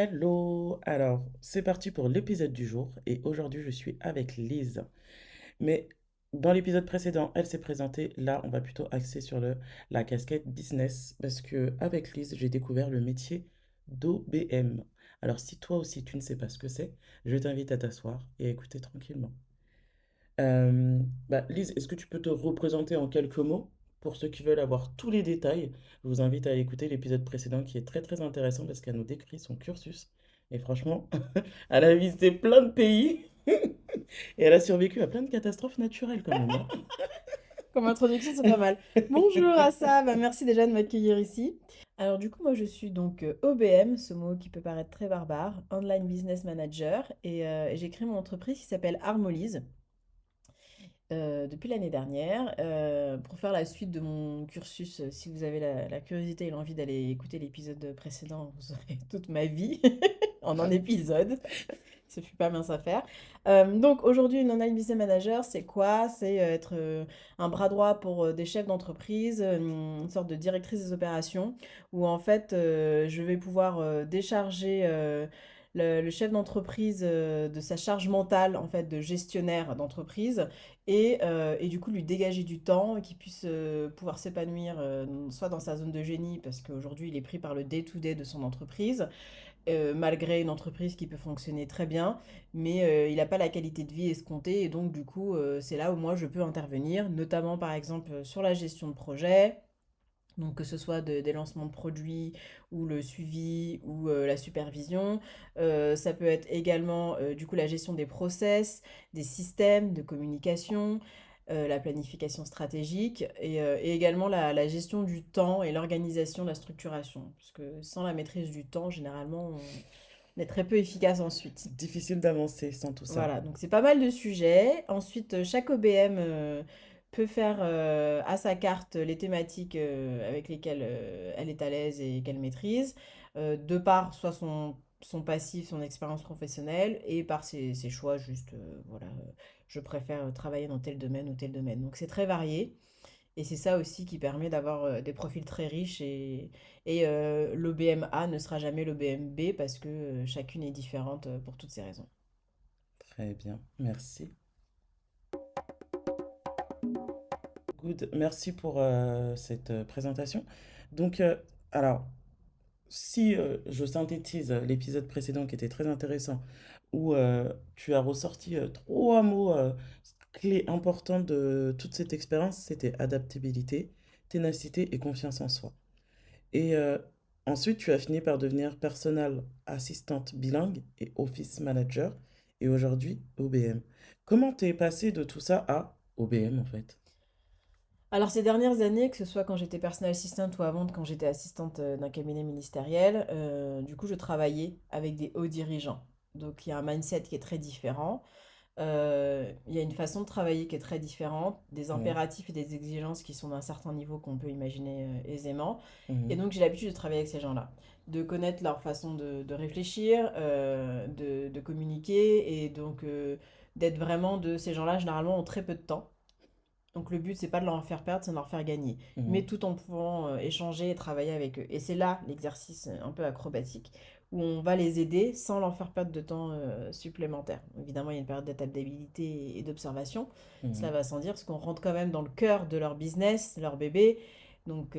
Hello! Alors, c'est parti pour l'épisode du jour et aujourd'hui je suis avec Lise. Mais dans l'épisode précédent, elle s'est présentée. Là, on va plutôt axer sur la casquette business parce que avec Lise, j'ai découvert le métier d'OBM. Alors, si toi aussi tu ne sais pas ce que c'est, je t'invite à t'asseoir et à écouter tranquillement. Euh, Lise, est-ce que tu peux te représenter en quelques mots pour ceux qui veulent avoir tous les détails? Je vous invite à aller écouter l'épisode précédent qui est très très intéressant parce qu'elle nous décrit son cursus. Et franchement, elle a visité plein de pays et elle a survécu à plein de catastrophes naturelles quand même, hein. Comme introduction, c'est pas mal. Bonjour Assa, merci déjà de m'accueillir ici. Alors du coup, moi je suis donc OBM, ce mot qui peut paraître très barbare, Online Business Manager, et j'ai créé mon entreprise qui s'appelle Harmolise depuis l'année dernière. Pour faire la suite de mon cursus, si vous avez la curiosité et l'envie d'aller écouter l'épisode précédent, vous aurez toute ma vie en un épisode. Ce fut pas mince à faire. Donc aujourd'hui, une online business manager, c'est quoi? C'est être un bras droit pour des chefs d'entreprise, une sorte de directrice des opérations, où en fait, je vais pouvoir décharger le chef d'entreprise de sa charge mentale, en fait, de gestionnaire d'entreprise, et du coup lui dégager du temps, et qu'il puisse pouvoir s'épanouir soit dans sa zone de génie, parce qu'aujourd'hui, il est pris par le day-to-day de son entreprise, malgré une entreprise qui peut fonctionner très bien, mais il n'a pas la qualité de vie escomptée, et donc du coup, c'est là où moi je peux intervenir, notamment par exemple sur la gestion de projet, donc que ce soit des lancements de produits ou le suivi ou la supervision. Ça peut être également du coup la gestion des process, des systèmes de communication, la planification stratégique et également la gestion du temps et l'organisation de la structuration. Parce que sans la maîtrise du temps, généralement, on est très peu efficace ensuite. Difficile d'avancer sans tout ça. Voilà, donc c'est pas mal de sujets. Ensuite, chaque OBM peut faire à sa carte les thématiques avec lesquelles elle est à l'aise et qu'elle maîtrise, de par soit son passif, son expérience professionnelle, et par ses choix, juste, voilà, je préfère travailler dans tel domaine ou tel domaine. Donc c'est très varié, et c'est ça aussi qui permet d'avoir des profils très riches, et l'OBM A ne sera jamais l'OBM B parce que chacune est différente pour toutes ces raisons. Très bien, merci. Good, merci pour cette présentation. Donc, alors, si je synthétise l'épisode précédent qui était très intéressant, où tu as ressorti trois mots clés importants de toute cette expérience, c'était adaptabilité, ténacité et confiance en soi. Et ensuite, tu as fini par devenir personal assistante bilingue et office manager, et aujourd'hui OBM. Comment t'es passé de tout ça à OBM en fait? Alors ces dernières années, que ce soit quand j'étais personal assistant ou avant quand j'étais assistante d'un cabinet ministériel, du coup je travaillais avec des hauts dirigeants. Donc il y a un mindset qui est très différent. Il y a une façon de travailler qui est très différente, des Ouais. impératifs et des exigences qui sont d'un certain niveau qu'on peut imaginer aisément. Et Mhm. donc j'ai l'habitude de travailler avec ces gens-là, de connaître leur façon de réfléchir, de communiquer, et donc d'être vraiment de ces gens-là, généralement, ont très peu de temps. Donc le but, c'est pas de leur faire perdre, c'est de leur faire gagner, mais Mhm. tout en pouvant échanger et travailler avec eux. Et c'est là l'exercice un peu acrobatique, où on va les aider sans leur faire perdre de temps supplémentaire. Évidemment, il y a une période d'adaptabilité et d'observation, cela Mhm. va sans dire, parce qu'on rentre quand même dans le cœur de leur business, leur bébé. Donc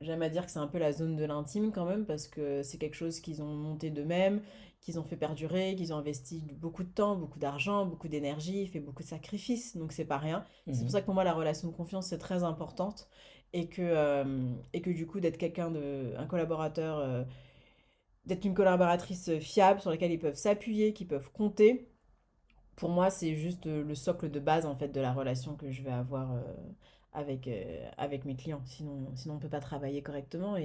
j'aime à dire que c'est un peu la zone de l'intime quand même, parce que c'est quelque chose qu'ils ont monté d'eux-mêmes, qu'ils ont fait perdurer, qu'ils ont investi beaucoup de temps, beaucoup d'argent, beaucoup d'énergie, fait beaucoup de sacrifices, donc c'est pas rien. C'est pour Mhm. ça que pour moi la relation de confiance c'est très importante, et que du coup d'être un collaborateur, d'être une collaboratrice fiable sur laquelle ils peuvent s'appuyer, qu'ils peuvent compter. Pour moi, c'est juste le socle de base en fait de la relation que je vais avoir avec mes clients. Sinon, on ne peut pas travailler correctement.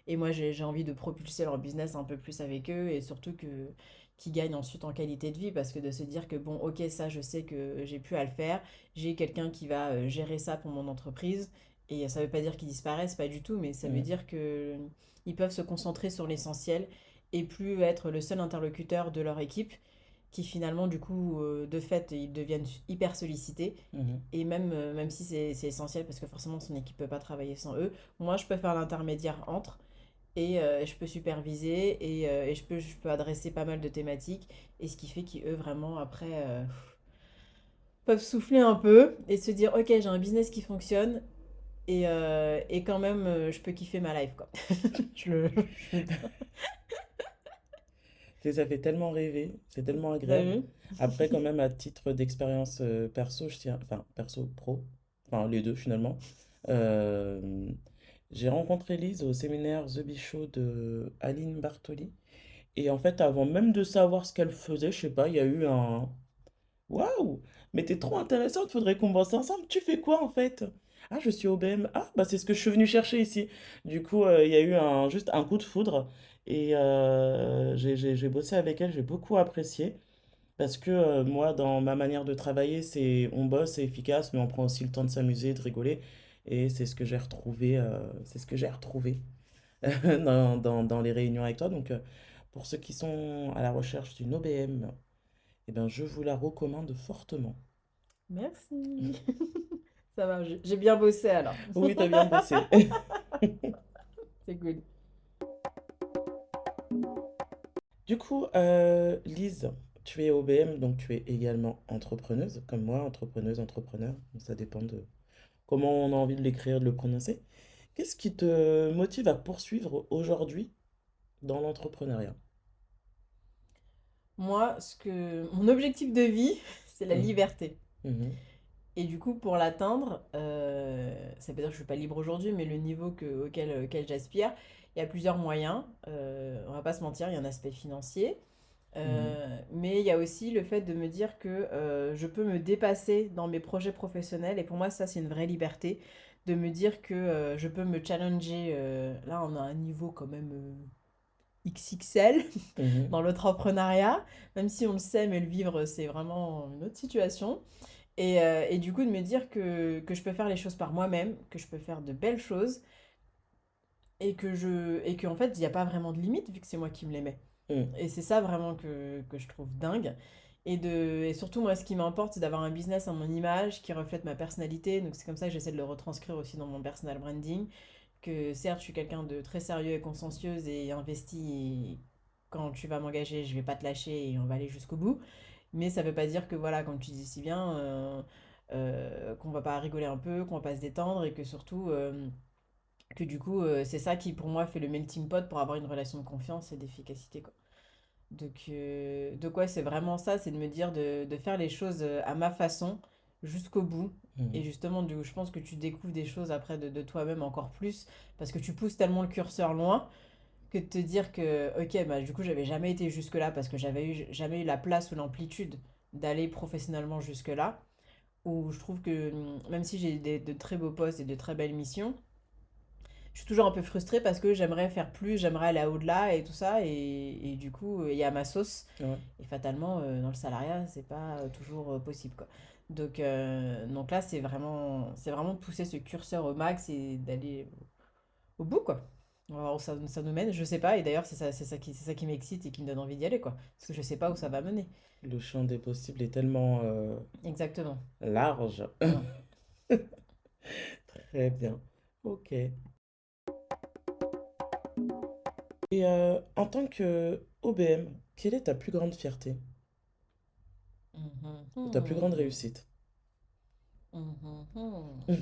Et moi, j'ai envie de propulser leur business un peu plus avec eux, et surtout qu'ils gagnent ensuite en qualité de vie, parce que de se dire que bon, ok, ça, je sais que j'ai plus à le faire. J'ai quelqu'un qui va gérer ça pour mon entreprise. Et ça ne veut pas dire qu'ils disparaissent, pas du tout, mais ça veut Mhm. dire que ils peuvent se concentrer sur l'essentiel et plus être le seul interlocuteur de leur équipe, qui finalement, du coup, de fait, ils deviennent hyper sollicités. Mhm. Et même si c'est essentiel, parce que forcément, son équipe ne peut pas travailler sans eux, moi, je peux faire l'intermédiaire entre. et je peux superviser et je peux adresser pas mal de thématiques. Et ce qui fait qu'eux, vraiment, après, peuvent souffler un peu et se dire, OK, j'ai un business qui fonctionne et quand même, je peux kiffer ma life, quoi. Je le... Tu sais, ça fait tellement rêver, c'est tellement T'as agréable. vu? Après, quand même, à titre d'expérience perso, je tiens, enfin, perso pro, enfin, les deux finalement. euh, j'ai rencontré Lise au séminaire The Bee Show de Aline Bartoli. Et en fait, avant même de savoir ce qu'elle faisait, je sais pas, il y a eu un, waouh! Mais t'es trop intéressante, faudrait qu'on bosse ensemble. Tu fais quoi en fait? Ah, je suis au BM. Ah, bah c'est ce que je suis venu chercher ici. Du coup, il y a eu juste un coup de foudre. Et j'ai bossé avec elle, j'ai beaucoup apprécié. Parce que moi, dans ma manière de travailler, c'est on bosse, c'est efficace, mais on prend aussi le temps de s'amuser, de rigoler. Et c'est ce que j'ai retrouvé, dans les réunions avec toi. Donc, pour ceux qui sont à la recherche d'une OBM, eh ben, je vous la recommande fortement. Merci. Ça va, j'ai bien bossé alors. Oui, t'as bien bossé. C'est cool. Du coup, Lise, tu es OBM, donc tu es également entrepreneuse, comme moi, entrepreneuse, entrepreneur. Donc, ça dépend de comment on a envie de l'écrire, de le prononcer. Qu'est-ce qui te motive à poursuivre aujourd'hui dans l'entrepreneuriat? Moi, mon objectif de vie, c'est la Mhm, liberté. mhm, Et du coup, pour l'atteindre, ça veut dire que je suis pas libre aujourd'hui, mais le niveau auquel j'aspire, il y a plusieurs moyens. On va pas se mentir, il y a un aspect financier, mhm, mais il y a aussi le fait de me dire que je peux me dépasser dans mes projets professionnels. Et pour moi, ça, c'est une vraie liberté de me dire que je peux me challenger. Là, on a un niveau quand même XXL mhm, dans l'entrepreneuriat, même si on le sait, mais le vivre, c'est vraiment une autre situation. Et du coup, de me dire que je peux faire les choses par moi-même, que je peux faire de belles choses, et qu'en fait, il n'y a pas vraiment de limite, vu que c'est moi qui me les mets. mhm, Et c'est ça vraiment que je trouve dingue. Et surtout, moi, ce qui m'importe, c'est d'avoir un business à mon image qui reflète ma personnalité. Donc, c'est comme ça que j'essaie de le retranscrire aussi dans mon personal branding. Que certes, je suis quelqu'un de très sérieux et consciencieuse et investi. Et quand tu vas m'engager, je vais pas te lâcher et on va aller jusqu'au bout. Mais ça veut pas dire que, voilà, comme tu dis si bien, qu'on va pas rigoler un peu, qu'on va pas se détendre et que surtout, que du coup, c'est ça qui pour moi fait le melting pot pour avoir une relation de confiance et d'efficacité, quoi. Donc ouais, c'est vraiment ça, c'est de me dire de faire les choses à ma façon, jusqu'au bout. Et mhm. justement, je pense que tu découvres des choses après de toi-même encore plus, parce que tu pousses tellement le curseur loin que de te dire que, ok, bah du coup, j'avais jamais été jusque-là, parce que jamais eu la place ou l'amplitude d'aller professionnellement jusque-là, où je trouve que même si j'ai de très beaux postes et de très belles missions, je suis toujours un peu frustrée parce que j'aimerais faire plus, j'aimerais aller au-delà et tout ça, et du coup, il y a ma sauce. Ouais. Et fatalement, dans le salariat, c'est pas toujours possible, quoi. Donc là, c'est vraiment de pousser ce curseur au max et d'aller au bout, quoi. On va voir où ça nous mène, je sais pas. Et d'ailleurs, c'est ça qui m'excite et qui me donne envie d'y aller, quoi. Parce que je sais pas où ça va mener. Le champ des possibles est tellement Exactement. large. Voilà. Très bien. Ok. Et en tant que OBM, quelle est ta plus grande fierté Mhm. ou ta plus grande Hmm. réussite? Mhm. Hmm.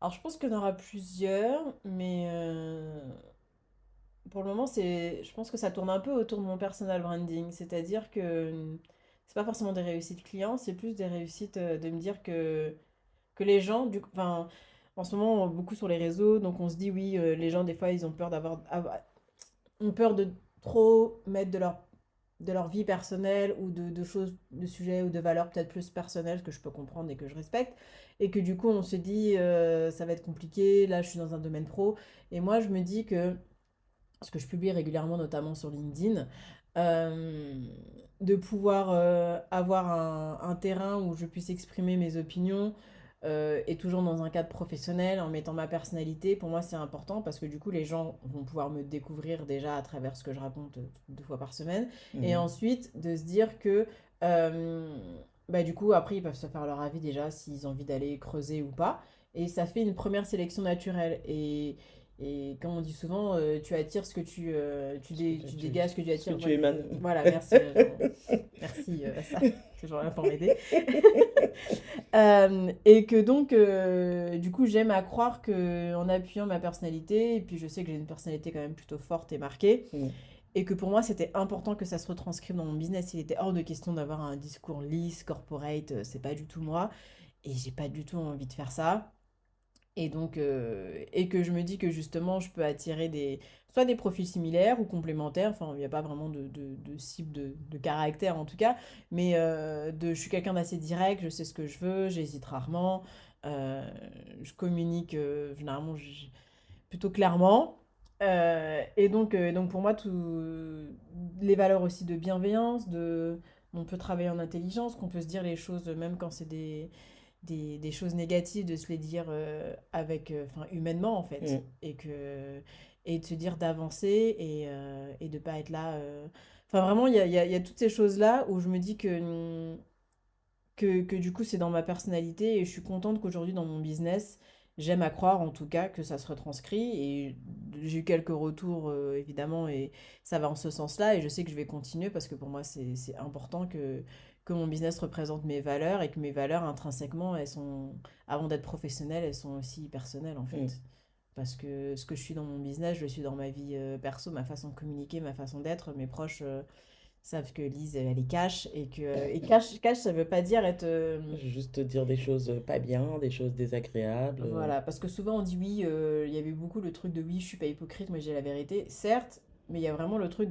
Alors, je pense qu'il y en aura plusieurs, mais pour le moment, je pense que ça tourne un peu autour de mon personal branding. C'est-à-dire que c'est pas forcément des réussites clients, c'est plus des réussites de me dire que les gens, enfin, en ce moment, beaucoup sur les réseaux, donc on se dit oui, les gens, des fois, ils ont peur ont peur de trop mettre de leur vie personnelle ou de choses, de sujets ou de valeurs peut-être plus personnelles que je peux comprendre et que je respecte. Et que du coup, on se dit, ça va être compliqué, là, je suis dans un domaine pro. Et moi, je me dis que ce que je publie régulièrement, notamment sur LinkedIn, euh, de pouvoir avoir un terrain où je puisse exprimer mes opinions et toujours dans un cadre professionnel, en mettant ma personnalité, pour moi c'est important parce que du coup les gens vont pouvoir me découvrir déjà à travers ce que je raconte 2 fois par semaine. Et Mhm, ensuite de se dire que bah, du coup après ils peuvent se faire leur avis déjà s'ils ont envie d'aller creuser ou pas. Et ça fait une première sélection naturelle. Et comme on dit souvent, tu attires ce que tu dégages, ce que tu Ce que attires. tu Ouais. émanes. Voilà, merci. Merci, ça. Toujours là pour m'aider. Et que donc, du coup, j'aime à croire que en appuyant ma personnalité, et puis je sais que j'ai une personnalité quand même plutôt forte et marquée, Mm, et que pour moi, c'était important que ça se retranscrive dans mon business. Il était hors de question d'avoir un discours lisse, corporate, c'est pas du tout moi, et j'ai pas du tout envie de faire ça. Et donc, et que je me dis que justement, je peux attirer soit des profils similaires ou complémentaires, enfin, il n'y a pas vraiment de cible de caractère en tout cas, mais je suis quelqu'un d'assez direct, je sais ce que je veux, j'hésite rarement, euh, je communique généralement plutôt clairement. Et donc pour moi, les valeurs aussi de bienveillance, on peut travailler en intelligence, qu'on peut se dire les choses même quand c'est des choses négatives, de se les dire enfin, humainement en fait. mm. Et de se dire d'avancer et de pas être là. Enfin, vraiment, il y a toutes ces choses-là où je me dis que du coup, c'est dans ma personnalité et je suis contente qu'aujourd'hui, dans mon business, j'aime à croire en tout cas que ça se retranscrit. Et j'ai eu quelques retours évidemment et ça va en ce sens-là. Et je sais que je vais continuer parce que pour moi, c'est important que mon business représente mes valeurs et que mes valeurs intrinsèquement, avant d'être professionnelles, elles sont aussi personnelles en Mm. fait. Parce que ce que je suis dans mon business, je le suis dans ma vie perso, ma façon de communiquer, ma façon d'être. Mes proches savent que Lise, elle est cash. Et cash, ça veut pas dire être. Juste dire des choses pas bien, des choses désagréables. Voilà, parce que souvent on dit oui, il y avait beaucoup le truc de oui, je suis pas hypocrite, moi j'ai la vérité. Certes, mais il y a vraiment le truc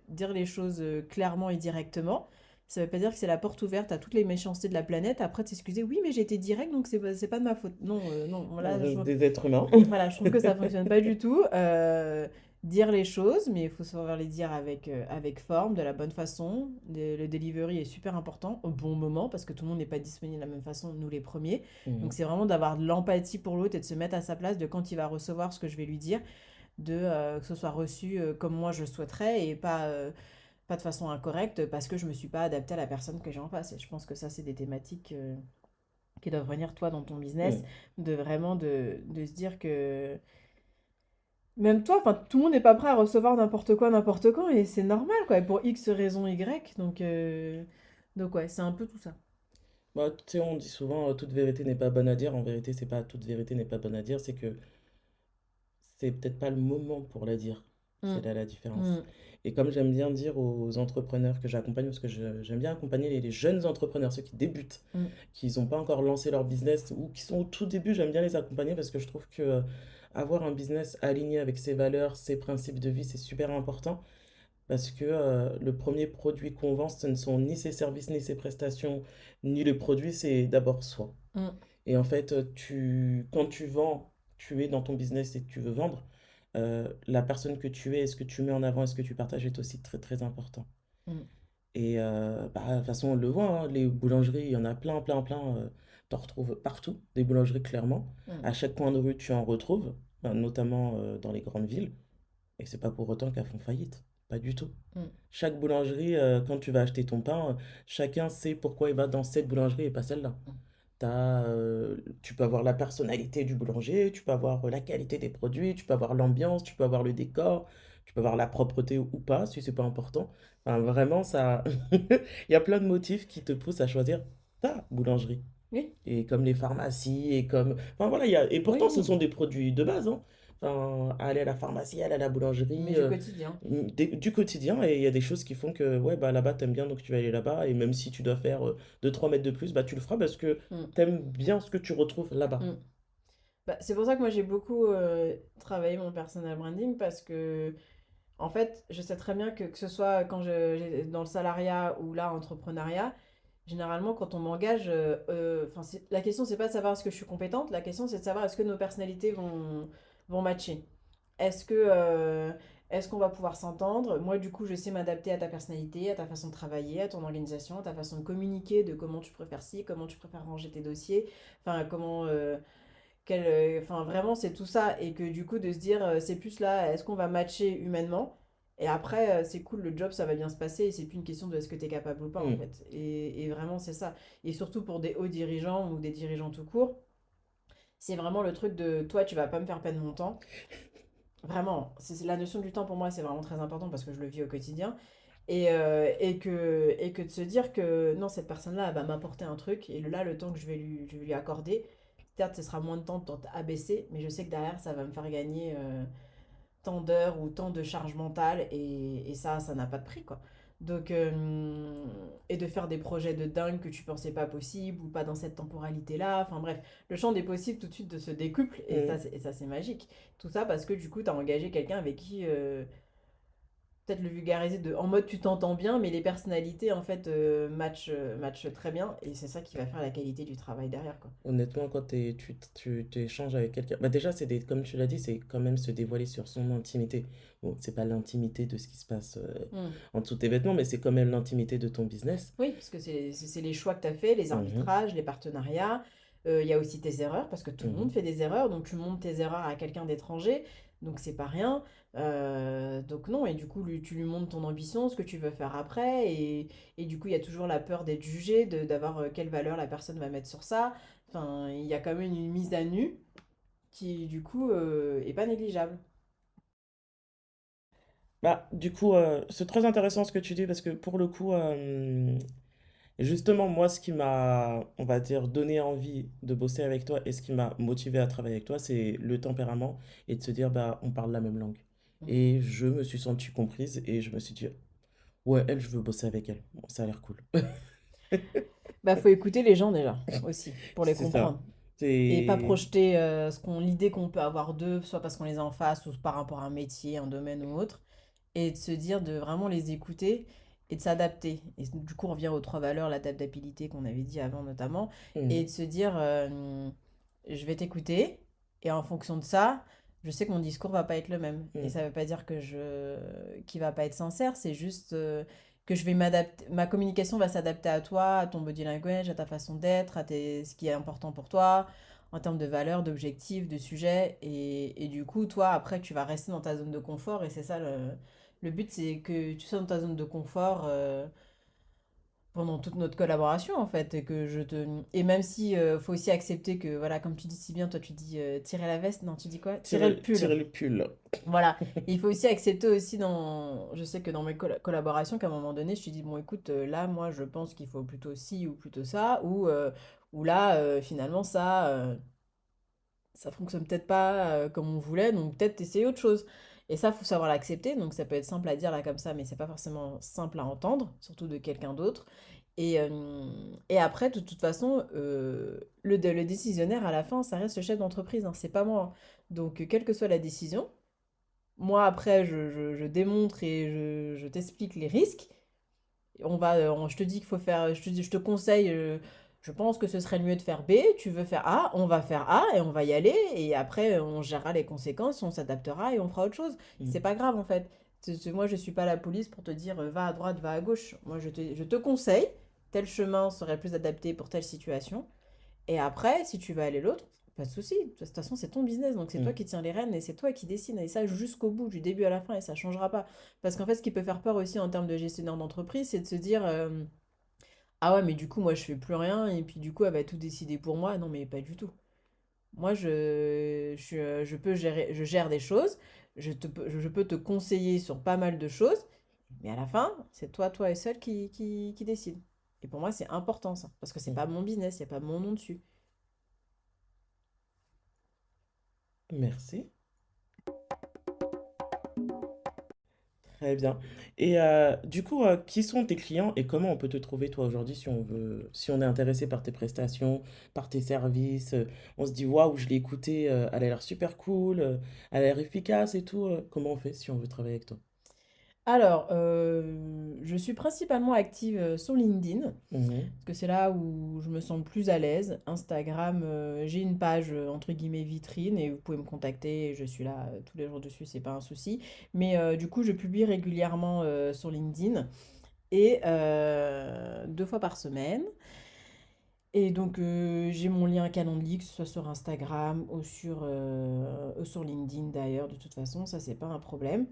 dire les choses clairement et directement. Ça veut pas dire que c'est la porte ouverte à toutes les méchancetés de la planète. Après, t'excuser, oui, mais j'ai été direct, donc c'est pas de ma faute. Non, non, On voilà, reste des êtres humains. voilà, je trouve que ça fonctionne pas du tout. Dire les choses, mais il faut savoir les dire avec forme, de la bonne façon. Le delivery est super important au bon moment parce que tout le monde n'est pas disponible de la même façon, nous les premiers. Donc Mm. c'est vraiment d'avoir de l'empathie pour l'autre et de se mettre à sa place de quand il va recevoir ce que je vais lui dire, que ce soit reçu comme moi je souhaiterais et pas de façon incorrecte parce que je me suis pas adaptée à la personne que j'ai en face. Et je pense que ça, c'est des thématiques qui doivent venir toi dans ton business, Mm. de vraiment de se dire que même toi, enfin, tout le monde n'est pas prêt à recevoir n'importe quoi, n'importe quand, et c'est normal, quoi, et pour X raison Y, donc ouais, c'est un peu tout ça. Bah, tu sais, on dit souvent toute vérité n'est pas bonne à dire. En vérité, c'est pas toute vérité n'est pas bonne à dire, c'est que c'est peut-être pas le moment pour la dire. C'est Mm, là la différence. mm, Et comme j'aime bien dire aux entrepreneurs que j'accompagne, parce que j'aime bien accompagner les jeunes entrepreneurs, ceux qui débutent, mm, qui n'ont pas encore lancé leur business ou qui sont au tout début, j'aime bien les accompagner parce que je trouve que avoir un business aligné avec ses valeurs, ses principes de vie, c'est super important. Parce que le premier produit qu'on vend, ce ne sont ni ses services, ni ses prestations, ni le produit, c'est d'abord soi. mm, Et en fait, quand tu vends, tu es dans ton business et que tu veux vendre, la personne que tu es, est-ce que tu mets en avant, est-ce que tu partages est aussi très très important. mm, Et bah, de toute façon, on le voit, hein, les boulangeries, il y en a plein, plein, plein. Tu en retrouves partout, des boulangeries clairement. mm. À chaque coin de rue, tu en retrouves, notamment dans les grandes villes. Et c'est pas pour autant qu'elles font faillite, pas du tout. Mm. Chaque boulangerie, quand tu vas acheter ton pain, chacun sait pourquoi il va dans cette boulangerie et pas celle-là. Tu peux avoir la personnalité du boulanger, tu peux avoir la qualité des produits, tu peux avoir l'ambiance, tu peux avoir le décor, tu peux avoir la propreté ou pas, si c'est pas important. Enfin, vraiment, ça, il y a plein de motifs qui te poussent à choisir ta boulangerie. Oui, Et comme les pharmacies, et comme... Enfin voilà, et pourtant ce oui, sont des produits de base, hein. Enfin, aller à la pharmacie, aller à la mais boulangerie, du quotidien. du quotidien, et il y a des choses qui font que, ouais, bah là-bas, t'aimes bien, donc tu vas aller là-bas, et même si tu dois faire 2-3 mètres de plus, bah tu le feras parce que Mm, t'aimes bien ce que tu retrouves là-bas. mm. Bah, c'est pour ça que moi j'ai beaucoup travaillé mon personal branding parce que, en fait, je sais très bien que ce soit quand j'ai dans le salariat ou là, entrepreneuriat, généralement, quand on m'engage, enfin, la question, c'est pas de savoir est-ce que je suis compétente, la question, c'est de savoir est-ce que nos personnalités vont matcher. Est-ce que, est-ce qu'on va pouvoir s'entendre? Moi, du coup, je sais m'adapter à ta personnalité, à ta façon de travailler, à ton organisation, à ta façon de communiquer, de comment tu préfères ci, comment tu préfères ranger tes dossiers, enfin, enfin, vraiment, c'est tout ça. Et que du coup, de se dire, c'est plus là, est-ce qu'on va matcher humainement? Et après, c'est cool, le job, ça va bien se passer. Et c'est plus une question de est-ce que tu es capable ou pas, en Hmm. fait. Et vraiment, c'est ça. Et surtout pour des hauts dirigeants ou des dirigeants tout court, C'est vraiment le truc de toi, tu vas pas me faire perdre mon temps. Vraiment, la notion du temps pour moi, c'est vraiment très important parce que je le vis au quotidien. Et que de se dire que non, cette personne-là, elle va m'apporter un truc, et là, le temps que je vais lui accorder, certes, ce sera moins de temps abaissé, mais je sais que derrière, ça va me faire gagner tant d'heures ou tant de charge mentale, et ça n'a pas de prix, quoi. Donc, et de faire des projets de dingue que tu pensais pas possible ou pas dans cette temporalité-là. Enfin bref, le champ des possibles tout de suite de se décuple, Mm. et ça c'est magique. Tout ça parce que du coup, tu as engagé quelqu'un avec qui peut-être le vulgariser en mode tu t'entends bien, mais les personnalités en fait matchent très bien, et c'est ça qui va faire la qualité du travail derrière, quoi. Honnêtement, quand tu échanges avec quelqu'un, bah déjà, comme tu l'as dit, c'est quand même se dévoiler sur son intimité. Bon, c'est pas l'intimité de ce qui se passe Hmm. en dessous de tes vêtements, mais c'est quand même l'intimité de ton business. Oui, parce que c'est les choix que tu as fait, les Mhm, arbitrages, les partenariats. Il y a aussi tes erreurs, parce que tout le monde mhm. fait des erreurs, donc tu montres tes erreurs à quelqu'un d'étranger, donc c'est pas rien. Donc non, et du coup, tu lui montres ton ambition, ce que tu veux faire après, et du coup, il y a toujours la peur d'être jugé, d'avoir quelle valeur la personne va mettre sur ça. Enfin, il y a quand même une mise à nu qui, du coup, est pas négligeable. Bah, du coup, c'est très intéressant ce que tu dis parce que pour le coup, justement, moi, ce qui m'a, on va dire, donné envie de bosser avec toi et ce qui m'a motivé à travailler avec toi, c'est le tempérament et de se dire, bah, on parle la même langue. Mm. Et je me suis sentie comprise et je me suis dit, ouais, elle, je veux bosser avec elle. Bon, ça a l'air cool. Bah, faut écouter les gens déjà, aussi, pour les C'est ça. comprendre. Et pas C'est... projeter l'idée qu'on peut avoir d'eux, soit parce qu'on les a en face ou par rapport à un métier, un domaine ou autre, et de se dire de vraiment les écouter et de s'adapter. Et du coup, on revient aux trois valeurs, l'adaptabilité qu'on avait dit avant notamment, et Mhm, de se dire je vais t'écouter, et en fonction de ça, je sais que mon discours va pas être le même. Et mhm, ça veut pas dire qu'il va pas être sincère, c'est juste que je vais m'adapter, ma communication va s'adapter à toi, à ton body language, à ta façon d'être, ce qui est important pour toi, en termes de valeurs, d'objectifs, de sujets. Et du coup, toi, après, tu vas rester dans ta zone de confort. Et c'est ça le but, c'est que tu sois dans ta zone de confort pendant toute notre collaboration, en fait. Et même si faut aussi accepter que, voilà, comme tu dis si bien, toi, tu dis tirer la veste. Non, tu dis quoi? Tirer le pull. tirer le pull. Voilà, il faut aussi accepter aussi je sais que dans mes collaborations, qu'à un moment donné, je te dis, bon, écoute, là, moi, je pense qu'il faut plutôt ci ou plutôt ça, ou là, finalement, ça fonctionne peut-être pas comme on voulait, donc peut-être essayer autre chose. Et ça, faut savoir l'accepter, donc ça peut être simple à dire là comme ça, mais c'est pas forcément simple à entendre, surtout de quelqu'un d'autre. Et après, de toute façon, le décisionnaire à la fin, ça reste le chef d'entreprise, hein, c'est pas moi. Donc, quelle que soit la décision, moi, après, je démontre et je t'explique les risques. Je te dis qu'il faut faire, je te conseille, je pense que ce serait le mieux de faire B. Tu veux faire A, on va faire A et on va y aller. Et après, on gérera les conséquences, on s'adaptera et on fera autre chose. C'est Mhm, pas grave en fait. Moi, je suis pas la police pour te dire va à droite, va à gauche. Moi, je te conseille, tel chemin serait plus adapté pour telle situation. Et après, si tu veux aller l'autre, pas de souci. De toute façon, c'est ton business, donc c'est toi mhm, qui tiens les rênes et c'est toi qui décides. Et ça jusqu'au bout, du début à la fin, et ça changera pas. Parce qu'en fait, ce qui peut faire peur aussi en termes de gestionnaire d'entreprise, c'est de se dire ah ouais, mais du coup, moi, je fais plus rien, et puis du coup, elle va tout décider pour moi. Non, mais pas du tout. Moi, je peux gérer, je gère des choses, je peux te conseiller sur pas mal de choses, mais à la fin, c'est toi et seul qui décide. Et pour moi, c'est important ça, parce que c'est pas mhm. mon business, il n'y a pas mon nom dessus. Merci. Très bien. Et du coup, qui sont tes clients et comment on peut te trouver toi aujourd'hui si on veut, si on est intéressé par tes prestations, par tes services, on se dit waouh, je l'ai écouté, elle a l'air super cool, elle a l'air efficace et tout. Comment on fait si on veut travailler avec toi? Alors, je suis principalement active sur LinkedIn, Mhm, parce que c'est là où je me sens le plus à l'aise. Instagram, j'ai une page entre guillemets vitrine et vous pouvez me contacter. Je suis là tous les jours dessus, c'est pas un souci. Mais du coup, je publie régulièrement sur LinkedIn et 2 fois par semaine. Et donc, j'ai mon lien Calendly, que ce soit sur Instagram ou sur LinkedIn d'ailleurs, de toute façon, ça c'est pas un problème.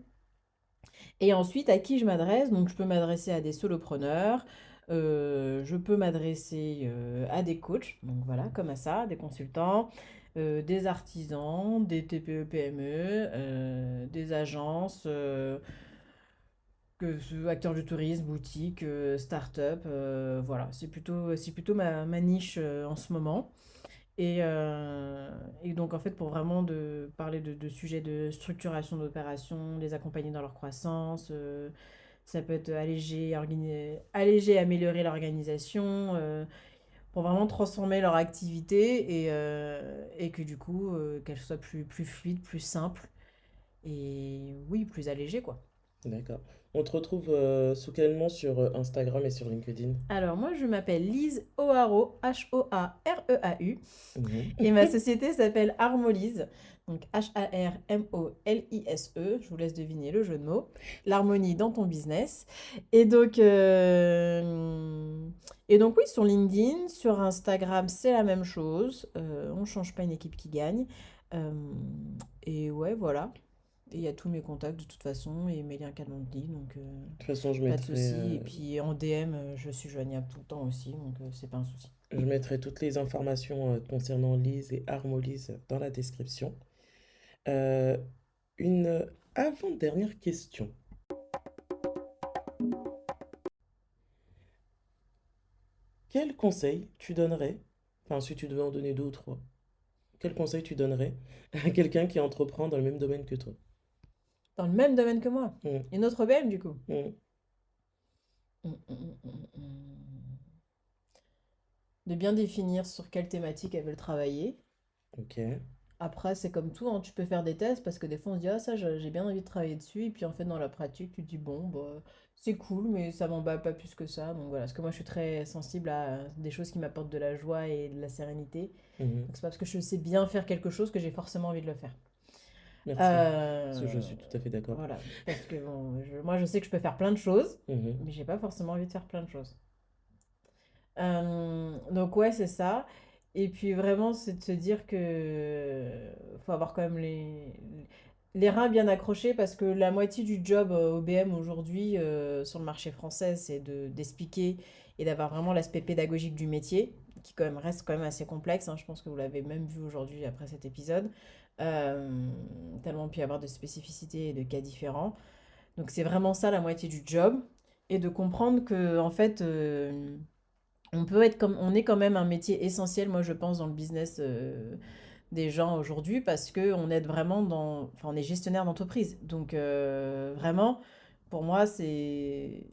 Et ensuite, à qui je m'adresse? Donc, je peux m'adresser à des solopreneurs, je peux m'adresser à des coachs, donc voilà, comme à ça, des consultants. des artisans, des TPE-PME, des agences, acteurs du tourisme, boutiques, start-up. Voilà, c'est plutôt ma niche en ce moment. Et donc, en fait, pour vraiment parler de sujets de structuration d'opérations, les accompagner dans leur croissance, ça peut être alléger, améliorer l'organisation, pour vraiment transformer leur activité et que du coup, qu'elle soit plus fluide, plus simple et oui, plus allégée, quoi. D'accord. On te retrouve sous quel nom sur Instagram et sur LinkedIn? Alors, moi, je m'appelle Lise Oharau, Hoareau, Mhm. et ma société s'appelle Harmolise, donc Harmolise. Je vous laisse deviner le jeu de mots. L'harmonie dans ton business. Et donc, oui, sur LinkedIn, sur Instagram, c'est la même chose. On ne change pas une équipe qui gagne. Euh, et ouais, voilà. Et il y a tous mes contacts de toute façon et mes liens Calendly, donc De toute façon, pas de souci. Et puis en DM, je suis joignable tout le temps aussi, donc c'est pas un souci. je mettrai toutes les informations concernant Lise et Harmolise dans la description. Euh, une avant-dernière question. Quel conseil tu donnerais, enfin si tu devais en donner deux ou trois, quel conseil tu donnerais à quelqu'un qui entreprend dans le même domaine que toi? Dans le même domaine que moi. Mm, Une autre BM du coup. mm, De bien définir sur quelle thématique elles veulent travailler. ok. Après, c'est comme tout, hein, tu peux faire des tests parce que des fois on se dit, ah ça j'ai bien envie de travailler dessus. Et puis en fait, dans la pratique, tu te dis, bon, bah, c'est cool, mais ça m'emballe pas plus que ça. Donc voilà, parce que moi je suis très sensible à des choses qui m'apportent de la joie et de la sérénité. Mhm. Donc c'est pas parce que je sais bien faire quelque chose que j'ai forcément envie de le faire. Merci. Je Euh, suis tout à fait d'accord. voilà, parce que bon, moi je sais que je peux faire plein de choses, Mhm. mais j'ai pas forcément envie de faire plein de choses. Donc ouais, c'est ça. Et puis vraiment, c'est de se dire que faut avoir quand même les reins bien accrochés parce que la moitié du job au BM aujourd'hui sur le marché français, c'est d'expliquer et d'avoir vraiment l'aspect pédagogique du métier, qui quand même reste quand même assez complexe, hein. Je pense que vous l'avez même vu aujourd'hui après cet épisode. Euh, Tellement il peut y avoir de spécificités et de cas différents. Donc c'est vraiment ça la moitié du job. Et de comprendre que en fait, on est quand même un métier essentiel, moi je pense, dans le business des gens aujourd'hui parce que on aide vraiment enfin, on est gestionnaire d'entreprise. Donc vraiment, pour moi, c'est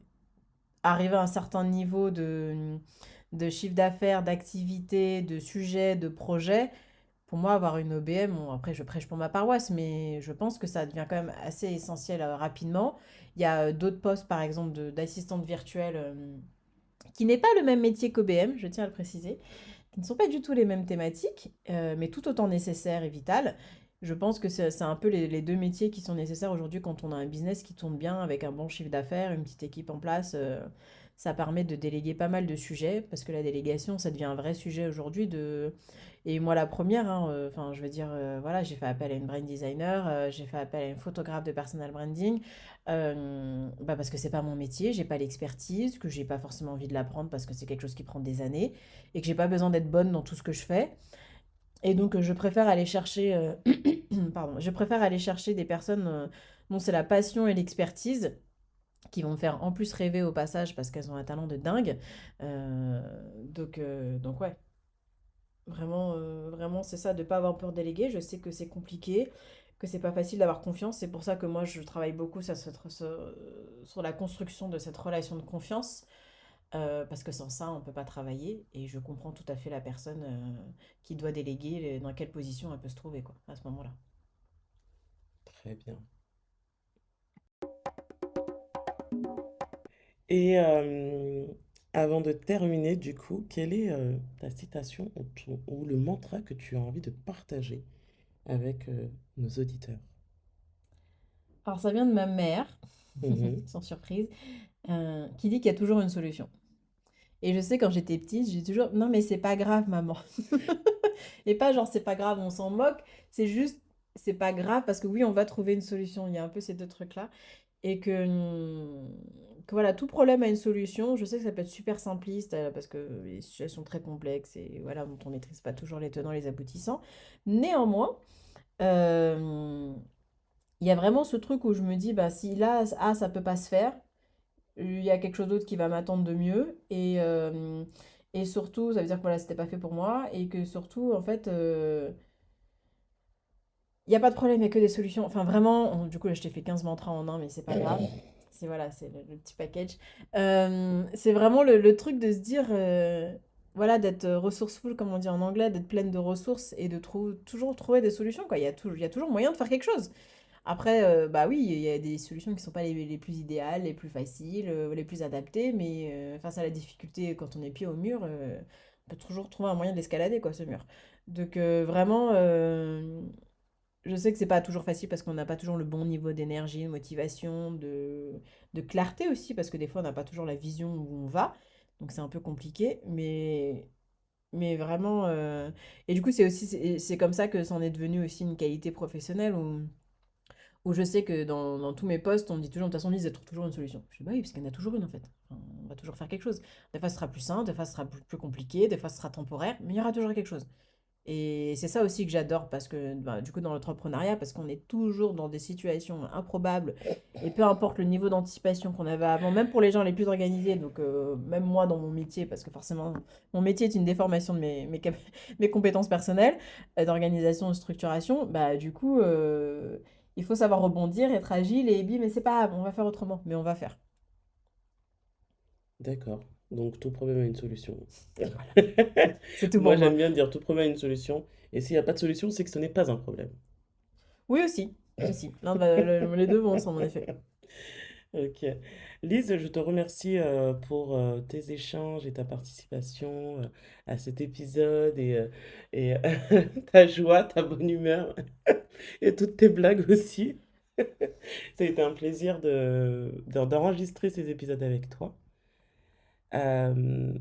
arriver à un certain niveau de chiffre d'affaires, d'activité, de sujets, de projets. Pour moi, avoir une OBM, bon, après je prêche pour ma paroisse, mais je pense que ça devient quand même assez essentiel rapidement. Il y a d'autres postes, par exemple, d'assistante virtuelle qui n'est pas le même métier qu'OBM, je tiens à le préciser, qui ne sont pas du tout les mêmes thématiques, mais tout autant nécessaires et vitales. Je pense que c'est un peu les deux métiers qui sont nécessaires aujourd'hui quand on a un business qui tourne bien avec un bon chiffre d'affaires, une petite équipe en place. Ça permet de déléguer pas mal de sujets parce que la délégation, ça devient un vrai sujet aujourd'hui. Et moi, la première, hein, enfin, je veux dire, voilà, j'ai fait appel à une brand designer, j'ai fait appel à une photographe de personal branding, bah parce que c'est pas mon métier, j'ai pas l'expertise, que j'ai pas forcément envie de l'apprendre parce que c'est quelque chose qui prend des années et que j'ai pas besoin d'être bonne dans tout ce que je fais. Et donc, je préfère aller chercher, pardon, je préfère aller chercher des personnes dont c'est la passion et l'expertise qui vont me faire en plus rêver au passage parce qu'elles ont un talent de dingue. Donc ouais, vraiment, c'est ça, de pas avoir peur de déléguer. Je sais que c'est compliqué, que c'est pas facile d'avoir confiance. C'est pour ça que moi, je travaille beaucoup sur la construction de cette relation de confiance. Parce que sans ça, on ne peut pas travailler. Et je comprends tout à fait la personne qui doit déléguer, dans quelle position elle peut se trouver, quoi, à ce moment-là. Très bien. Et avant de terminer, du coup, quelle est ta citation ou le mantra que tu as envie de partager avec nos auditeurs? Alors, ça vient de ma mère, Mhm. sans surprise, qui dit qu'il y a toujours une solution. Et je sais, quand j'étais petite, j'ai toujours, non, mais c'est pas grave, maman. Et pas genre, c'est pas grave, on s'en moque. C'est juste, c'est pas grave parce que oui, on va trouver une solution. Il y a un peu ces deux trucs-là. et que voilà, tout problème a une solution. Je sais que ça peut être super simpliste parce que les situations sont très complexes et voilà, dont on maîtrise pas toujours les tenants, les aboutissants. Néanmoins, euh, il y a vraiment ce truc où je me dis, bah, si là, ça peut pas se faire, il y a quelque chose d'autre qui va m'attendre de mieux. Et surtout, ça veut dire que voilà, c'était pas fait pour moi. Et que surtout, en fait, il n'y a pas de problème, il n'y a que des solutions. Enfin, vraiment, du coup, là, je t'ai fait 15 mantras en un, mais c'est pas grave. C'est voilà, c'est le petit package. C'est vraiment le truc de se dire, voilà, d'être resourceful, comme on dit en anglais, d'être pleine de ressources et de toujours trouver des solutions, quoi. Il y a toujours moyen de faire quelque chose. Après, bah oui, il y a des solutions qui sont pas les plus idéales, les plus faciles, les plus adaptées, mais face à la difficulté, quand on est pied au mur, on peut toujours trouver un moyen de l'escalader, quoi, ce mur. Donc vraiment, je sais que c'est pas toujours facile parce qu'on n'a pas toujours le bon niveau d'énergie, de motivation, de clarté aussi, parce que des fois on n'a pas toujours la vision où on va, donc c'est un peu compliqué, mais vraiment. Et du coup, c'est comme ça que c'en est devenu aussi une qualité professionnelle où je sais que dans tous mes postes, on me dit toujours, de toute façon, Lise, elle trouve toujours une solution. Je dis, bah oui, parce qu'il y en a toujours une en fait. Enfin, on va toujours faire quelque chose. Des fois, ce sera plus simple, des fois, ce sera plus compliqué, des fois, ce sera temporaire, mais il y aura toujours quelque chose. Et c'est ça aussi que j'adore parce que bah, du coup dans l'entrepreneuriat, parce qu'on est toujours dans des situations improbables et peu importe le niveau d'anticipation qu'on avait avant, même pour les gens les plus organisés, donc même moi dans mon métier, parce que forcément mon métier est une déformation de mes compétences personnelles d'organisation, de structuration, bah du coup il faut savoir rebondir, être agile et bim, mais c'est pas grave, on va faire autrement, mais on va faire. D'accord. Donc tout problème a une solution. Voilà, c'est tout Moi, pour moi. j'aime bien dire tout problème a une solution. Et s'il n'y a pas de solution, c'est que ce n'est pas un problème. Oui aussi, aussi. Les deux vont ensemble en effet. Ok. Lise, je te remercie pour tes échanges et ta participation à cet épisode et ta joie, ta bonne humeur et toutes tes blagues aussi. Ça a été un plaisir d'enregistrer ces épisodes avec toi. Euh,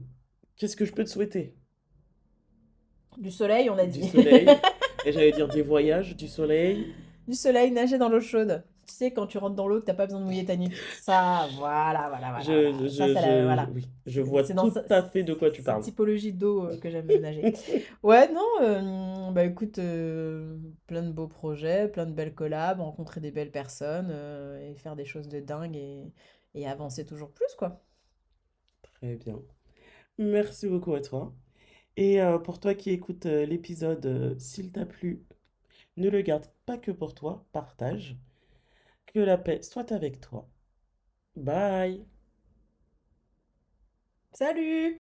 Qu'est-ce que je peux te souhaiter? Du soleil, on a Du dit. soleil, et j'allais dire des voyages, du soleil. Du soleil, nager dans l'eau chaude. Tu sais, quand tu rentres dans l'eau, que t'as pas besoin de mouiller ta nuque. Ça, voilà, voilà, voilà, voilà. Ça, c'est la, voilà. Oui, je vois C'est dans tout à fait de quoi tu cette parles. typologie d'eau que j'aime nager. Ouais, non, bah écoute, plein de beaux projets, plein de belles collabs, rencontrer des belles personnes et faire des choses de dingue et avancer toujours plus, quoi. Très bien. Merci beaucoup à toi. Et pour toi qui écoutes l'épisode, s'il t'a plu, ne le garde pas que pour toi, partage. Que la paix soit avec toi. Bye! Salut!